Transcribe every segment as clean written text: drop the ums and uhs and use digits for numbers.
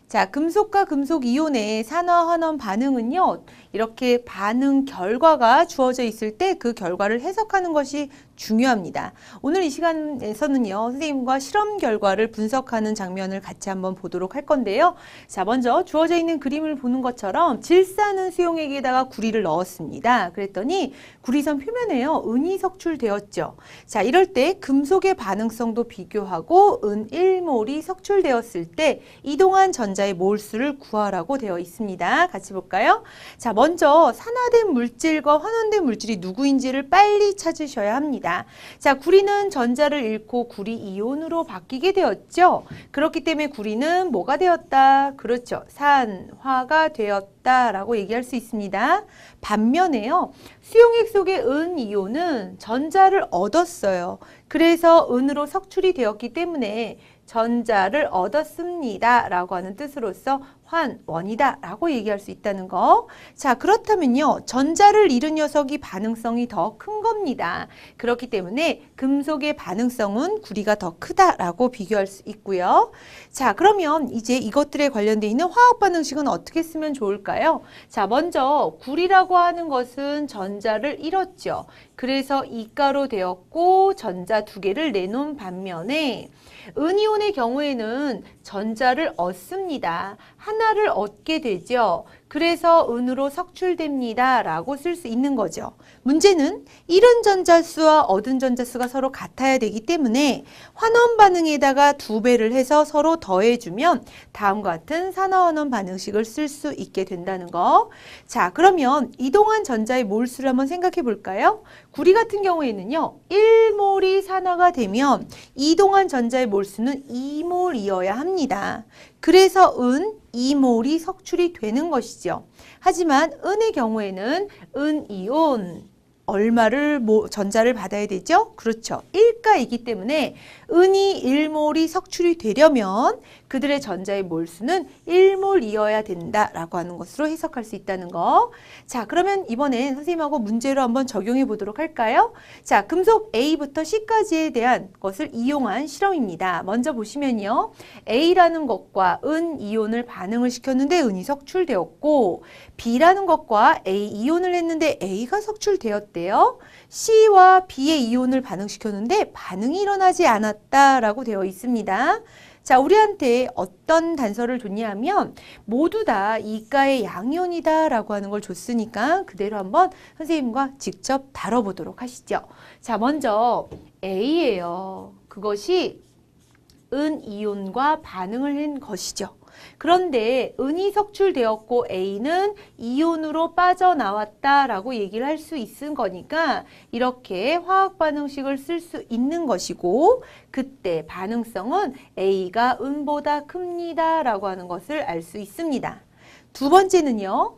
자, 금속과 금속 이온의 산화환원 반응은요, 이렇게 반응 결과가 주어져 있을 때 그 결과를 해석하는 것이 중요합니다. 오늘 이 시간에서는요, 선생님과 실험 결과를 분석하는 장면을 같이 한번 보도록 할 건데요. 자, 먼저 주어져 있는 그림을 보는 것처럼 질산은 수용액에다가 구리를 넣었습니다. 그랬더니 구리선 표면에요, 은이 석출되었죠. 자, 이럴 때 금속의 반응성도 비교하고 은 1몰이 석출되었을 때 이동한 전자의 몰수를 구하라고 되어 있습니다. 같이 볼까요? 자, 먼저 산화된 물질과 환원된 물질이 누구인지를 빨리 찾으셔야 합니다. 자, 구리는 전자를 잃고 구리 이온으로 바뀌게 되었죠. 그렇기 때문에 구리는 뭐가 되었다? 그렇죠. 산화가 되었다라고 얘기할 수 있습니다. 반면에요, 수용액 속의 은 이온은 전자를 얻었어요. 그래서 은으로 석출이 되었기 때문에 전자를 얻었습니다 라고 하는 뜻으로서 환원이다 라고 얘기할 수 있다는 거. 자, 그렇다면요, 전자를 잃은 녀석이 반응성이 더 큰 겁니다. 그렇기 때문에 금속의 반응성은 구리가 더 크다라고 비교할 수 있고요. 자, 그러면 이제 이것들에 관련되어 있는 화학 반응식은 어떻게 쓰면 좋을까요? 자, 먼저 구리라고 하는 것은 전자를 잃었죠. 그래서 이가로 되었고 전자 두 개를 내놓은 반면에 은이온의 경우에는 전자를 얻습니다. 하나를 얻게 되죠. 그래서 은으로 석출됩니다 라고 쓸 수 있는 거죠. 문제는 잃은 전자수와 얻은 전자수가 서로 같아야 되기 때문에 환원 반응에다가 2배를 해서 서로 더해주면 다음과 같은 산화환원 반응식을 쓸 수 있게 된다는 거. 자, 그러면 이동한 전자의 몰수를 한번 생각해 볼까요? 구리 같은 경우에는요, 1몰이 산화가 되면 이동한 전자의 몰수는 2몰이어야 합니다. 그래서 은 2몰이 석출이 되는 것이죠. 하지만 은의 경우에는 은이온 얼마를 전자를 받아야 되죠? 그렇죠. 1가이기 때문에 은이 1몰이 석출이 되려면 그들의 전자의 몰수는 1몰이어야 된다라고 하는 것으로 해석할 수 있다는 거. 자, 그러면 이번엔 선생님하고 문제로 한번 적용해 보도록 할까요? 자, 금속 A부터 C까지에 대한 것을 이용한 실험입니다. 먼저 보시면요, A라는 것과 은 이온을 반응을 시켰는데 은이 석출되었고, B라는 것과 A 이온을 했는데 A가 석출되었대요. C와 B의 이온을 반응시켰는데 반응이 일어나지 않았다라고 되어 있습니다. 자, 우리한테 어떤 단서를 줬냐면 모두 다 이가의 양이온이다 라고 하는 걸 줬으니까 그대로 한번 선생님과 직접 다뤄보도록 하시죠. 자, 먼저 A예요. 그것이 은이온과 반응을 한 것이죠. 그런데 은이 석출되었고 A는 이온으로 빠져나왔다라고 얘기를 할 수 있는 거니까 이렇게 화학 반응식을 쓸 수 있는 것이고, 그때 반응성은 A가 은보다 큽니다 라고 하는 것을 알 수 있습니다. 두 번째는요,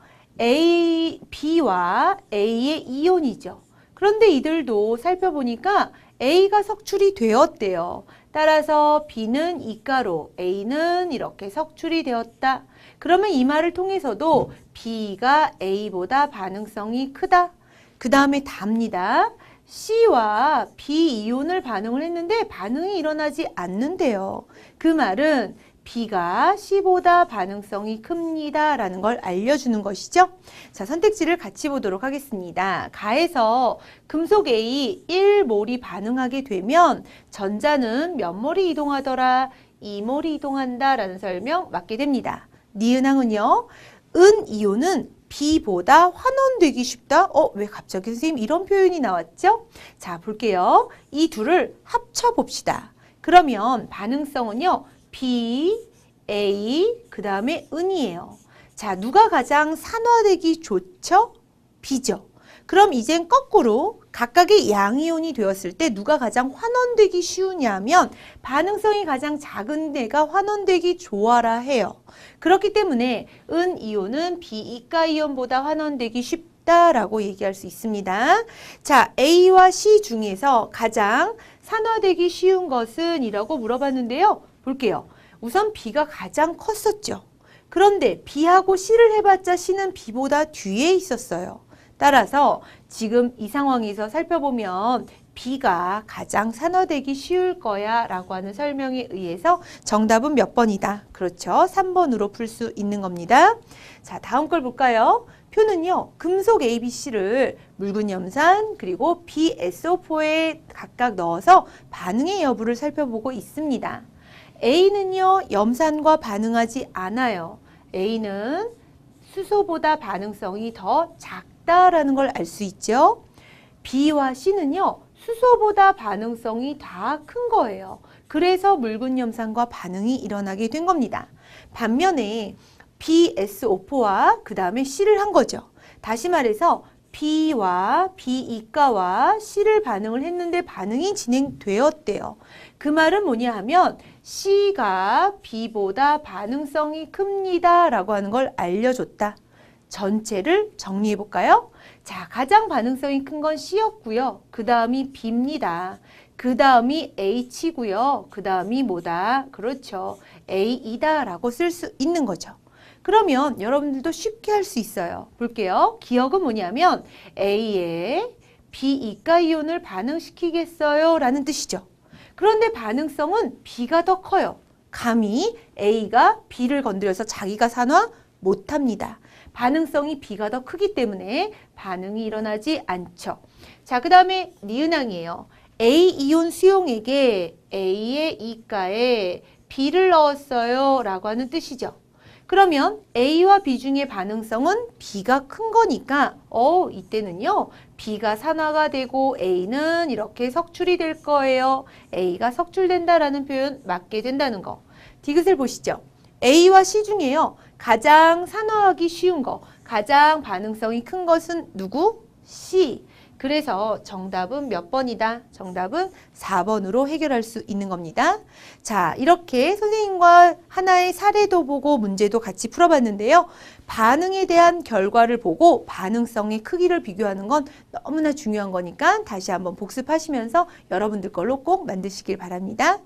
B와 A의 이온이죠. 그런데 이들도 살펴보니까 A가 석출이 되었대요. 따라서 B는 이가로, A는 이렇게 석출이 되었다. 그러면 이 말을 통해서도 B가 A보다 반응성이 크다. 그 다음에 답니다. C와 B 이온을 반응을 했는데 반응이 일어나지 않는데요. 그 말은 B가 C보다 반응성이 큽니다 라는 걸 알려주는 것이죠. 자, 선택지를 같이 보도록 하겠습니다. 가에서 금속 A 1몰이 반응하게 되면 전자는 몇 몰이 이동하더라? 2몰이 이동한다 라는 설명 맞게 됩니다. 니은항은요, 은이온은 B보다 환원되기 쉽다? 왜 갑자기 선생님 이런 표현이 나왔죠? 자, 볼게요. 이 둘을 합쳐봅시다. 그러면 반응성은요, B, A, 그 다음에 은이에요. 자, 누가 가장 산화되기 좋죠? B죠. 그럼 이젠 거꾸로 각각의 양이온이 되었을 때 누가 가장 환원되기 쉬우냐면 반응성이 가장 작은 데가 환원되기 좋아라 해요. 그렇기 때문에 은이온은 B이가이온보다 환원되기 쉽다라고 얘기할 수 있습니다. 자, A와 C 중에서 가장 산화되기 쉬운 것은 이라고 물어봤는데요. 볼게요. 우선 B가 가장 컸었죠. 그런데 B하고 C를 해봤자 C는 B보다 뒤에 있었어요. 따라서 지금 이 상황에서 살펴보면 B가 가장 산화되기 쉬울 거야 라고 하는 설명에 의해서 정답은 몇 번이다? 그렇죠. 3번으로 풀 수 있는 겁니다. 자, 다음 걸 볼까요? 표는요, 금속 ABC를 묽은 염산 그리고 BSO4에 각각 넣어서 반응의 여부를 살펴보고 있습니다. A는요, 염산과 반응하지 않아요. A는 수소보다 반응성이 더 작다라는 걸 알 수 있죠. B와 C는요, 수소보다 반응성이 다 큰 거예요. 그래서 묽은 염산과 반응이 일어나게 된 겁니다. 반면에 BSO4와 그 다음에 C를 한 거죠. 다시 말해서 B와 B이가와 C를 반응을 했는데 반응이 진행되었대요. 그 말은 뭐냐 하면 C가 B보다 반응성이 큽니다 라고 하는 걸 알려줬다. 전체를 정리해 볼까요? 자, 가장 반응성이 큰 건 C였고요. 그 다음이 B입니다. 그 다음이 H고요. 그 다음이 뭐다? 그렇죠. A이다 라고 쓸 수 있는 거죠. 그러면 여러분들도 쉽게 할 수 있어요. 볼게요. 기억은 뭐냐면 A에 B이가 이온을 반응시키겠어요 라는 뜻이죠. 그런데 반응성은 B가 더 커요. 감히 A가 B를 건드려서 자기가 산화 못합니다. 반응성이 B가 더 크기 때문에 반응이 일어나지 않죠. 자, 그 다음에 니은항이에요. A 이온 수용액에 A의 이가에 B를 넣었어요 라고 하는 뜻이죠. 그러면 A와 B 중의 반응성은 B가 큰 거니까 이때는요, B가 산화가 되고 A는 이렇게 석출이 될 거예요. A가 석출된다라는 표현 맞게 된다는 거. 디귿을 보시죠. A와 C 중에요, 가장 산화하기 쉬운 거, 가장 반응성이 큰 것은 누구? C. 그래서 정답은 몇 번이다? 정답은 4번으로 해결할 수 있는 겁니다. 자, 이렇게 선생님과 하나의 사례도 보고 문제도 같이 풀어봤는데요. 반응에 대한 결과를 보고 반응성의 크기를 비교하는 건 너무나 중요한 거니까 다시 한번 복습하시면서 여러분들 걸로 꼭 만드시길 바랍니다.